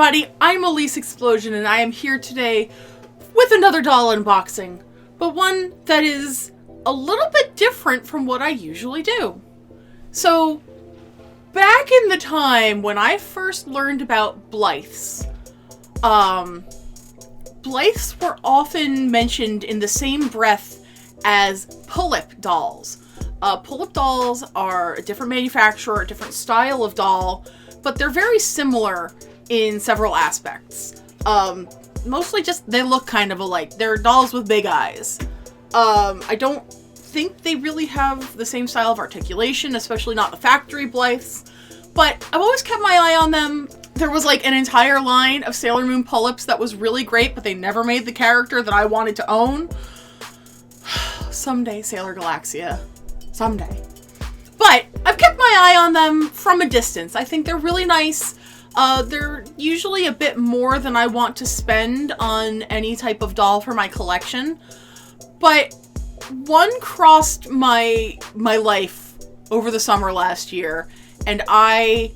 everybody, I'm Elyse Explosion and I am here today with another doll unboxing, but one that is a little bit different from what I usually do. So, back in the time when I first learned about Blythes, Blythes were often mentioned in the same breath as Pullip dolls. Pullip dolls are a different manufacturer, a different style of doll, but they're very similar in several aspects. Mostly just they look kind of alike. They're dolls with big eyes. I don't think they really have the same style of articulation, especially not the factory Blythes, but I've always kept my eye on them. There was like an entire line of Sailor Moon Pullips that was really great, but they never made the character that I wanted to own. Someday, Sailor Galaxia. Someday. But I've kept my eye on them from a distance. I think they're really nice. They're usually a bit more than I want to spend on any type of doll for my collection. But one crossed my life over the summer last year, and I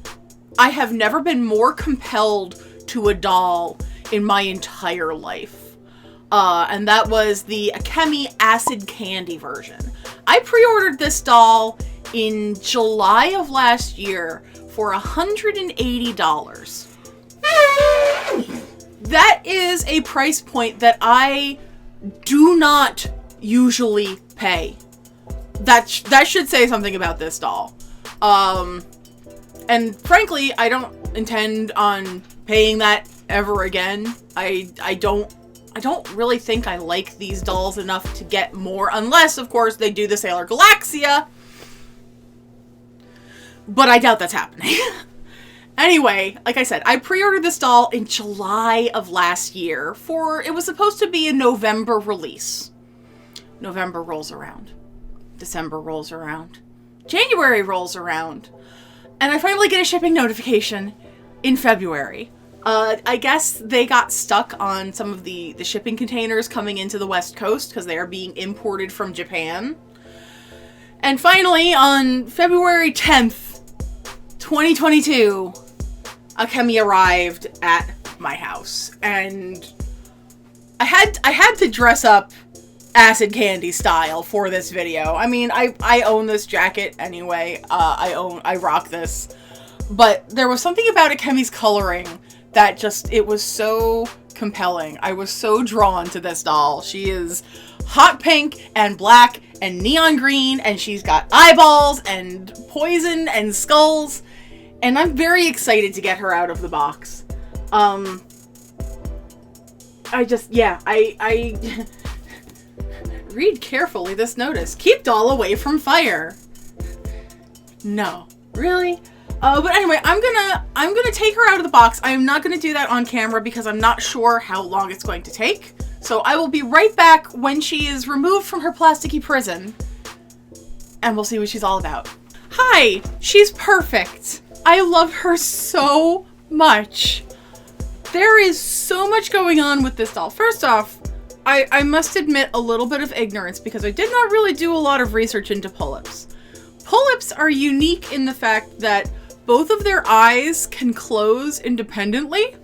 have never been more compelled to a doll in my entire life. And that was the Akemi Acid Candy version. I pre-ordered this doll in July of last year for $180. That is a price point that I do not usually pay. That should say something about this doll. And frankly, I don't intend on paying that ever again. I don't really think I like these dolls enough to get more, unless, of course, they do the Sailor Galaxia. But I doubt that's happening. Anyway, like I said, I pre-ordered this doll in July of last year it was supposed to be a November release. November rolls around. December rolls around. January rolls around. And I finally get a shipping notification in February. I guess they got stuck on some of the shipping containers coming into the West Coast because they are being imported from Japan. And finally, on February 10th, 2022, Akemi arrived at my house. And I had to dress up Acid Candy style for this video. I mean, I own this jacket anyway. I rock this. But there was something about Akemi's coloring that it was so compelling. I was so drawn to this doll. She is hot pink and black and neon green, and she's got eyeballs and poison and skulls, and I'm very excited to get her out of the box. I read carefully this notice. Keep doll away from fire. No. Really? But anyway, I'm gonna take her out of the box. I am not gonna do that on camera because I'm not sure how long it's going to take. So I will be right back when she is removed from her plasticky prison, and we'll see what she's all about. Hi! She's perfect! I love her so much. There is so much going on with this doll. First off, I must admit a little bit of ignorance because I did not really do a lot of research into Pullips. Pullips are unique in the fact that both of their eyes can close independently.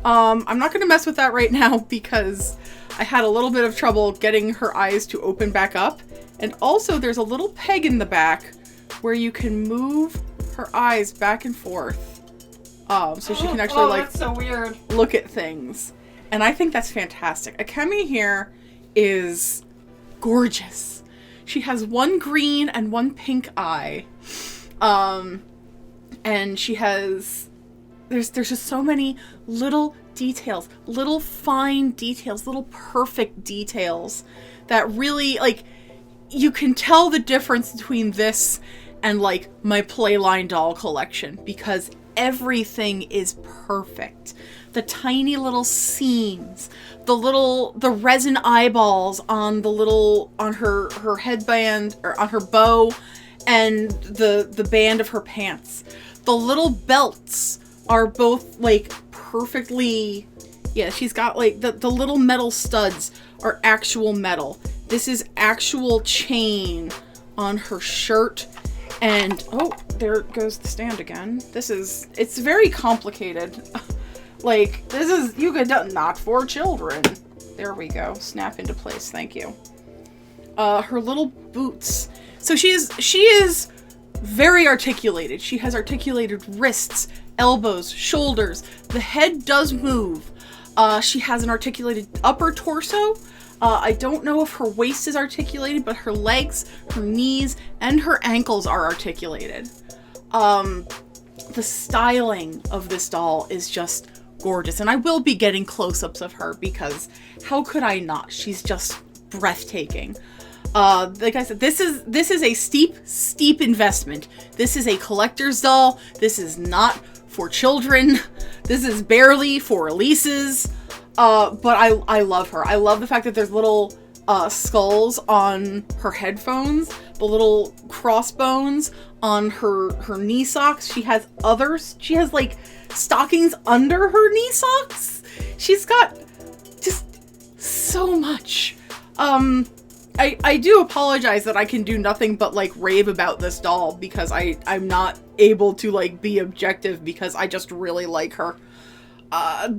I'm not going to mess with that right now because I had a little bit of trouble getting her eyes to open back up. And also there's a little peg in the back where you can move her eyes back and forth. So she can actually that's so weird. Look at things. And I think that's fantastic. Akemi here is gorgeous. She has one green and one pink eye. And she has, there's just so many little details, little fine details, little perfect details that really, like, you can tell the difference between this and, like, my Playline doll collection because everything is perfect. The tiny little seams, the resin eyeballs on her headband, or on her bow, and the band of her pants. The little belts are both, like, perfectly, yeah, she's got, like, the little metal studs are actual metal. This is actual chain on her shirt. And, oh, there goes the stand again. It's very complicated. Like, this is, you could, not for children. There we go. Snap into place. Thank you. Her little boots. So she is very articulated. She has articulated wrists, elbows, shoulders. The head does move. She has an articulated upper torso. I don't know if her waist is articulated, but her legs, her knees, and her ankles are articulated. The styling of this doll is just gorgeous, and I will be getting close-ups of her because how could I not? She's just breathtaking. Like I said, this is a steep investment. This is a collector's doll. This is not for children. This is barely for Elyse's. But I love her. I love the fact that there's little skulls on her headphones, the little crossbones on her knee socks. She has others. She has like stockings under her knee socks. She's got just so much. I do apologize that I can do nothing but like rave about this doll because I'm not able to like be objective because I just really like her. I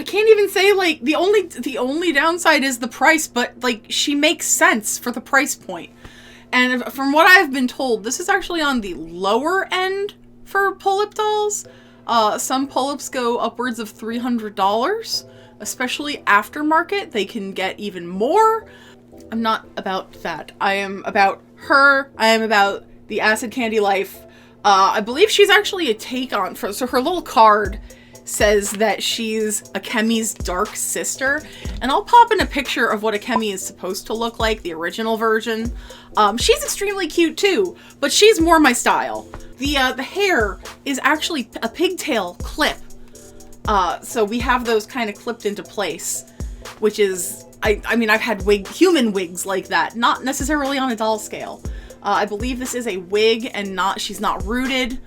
can't even say like the only downside is the price, but like she makes sense for the price point. And from what I've been told, this is actually on the lower end for pull-up dolls. Some pull-ups go upwards of $300. Especially aftermarket, they can get even more. I'm not about that. I am about her. I am about the Acid Candy life. I believe she's actually a take on, so her little card says that she's Akemi's dark sister. And I'll pop in a picture of what Akemi is supposed to look like, the original version. She's extremely cute too, but she's more my style. The hair is actually a pigtail clip. So we have those kind of clipped into place, which is, I mean, I've had human wigs like that, not necessarily on a doll scale. I believe this is a wig and she's not rooted.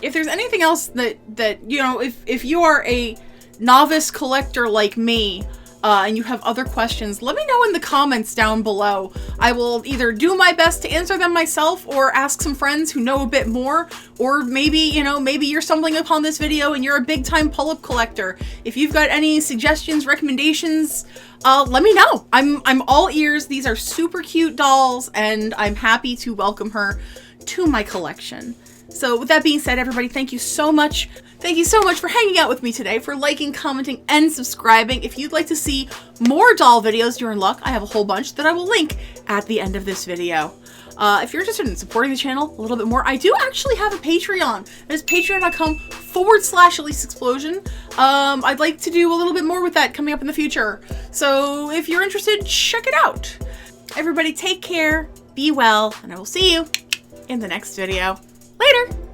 If there's anything else that, you know, if you are a novice collector like me, and you have other questions, let me know in the comments down below. I will either do my best to answer them myself or ask some friends who know a bit more, or maybe, you know, maybe you're stumbling upon this video and you're a big time pull-up collector. If you've got any suggestions, recommendations, let me know. I'm all ears. These are super cute dolls and I'm happy to welcome her to my collection. So with that being said, everybody, thank you so much. Thank you so much for hanging out with me today, for liking, commenting, and subscribing. If you'd like to see more doll videos, you're in luck. I have a whole bunch that I will link at the end of this video. If you're interested in supporting the channel a little bit more, I do actually have a Patreon. That is patreon.com/Elyse Explosion. I'd like to do a little bit more with that coming up in the future. So if you're interested, check it out. Everybody take care, be well, and I will see you in the next video. Later!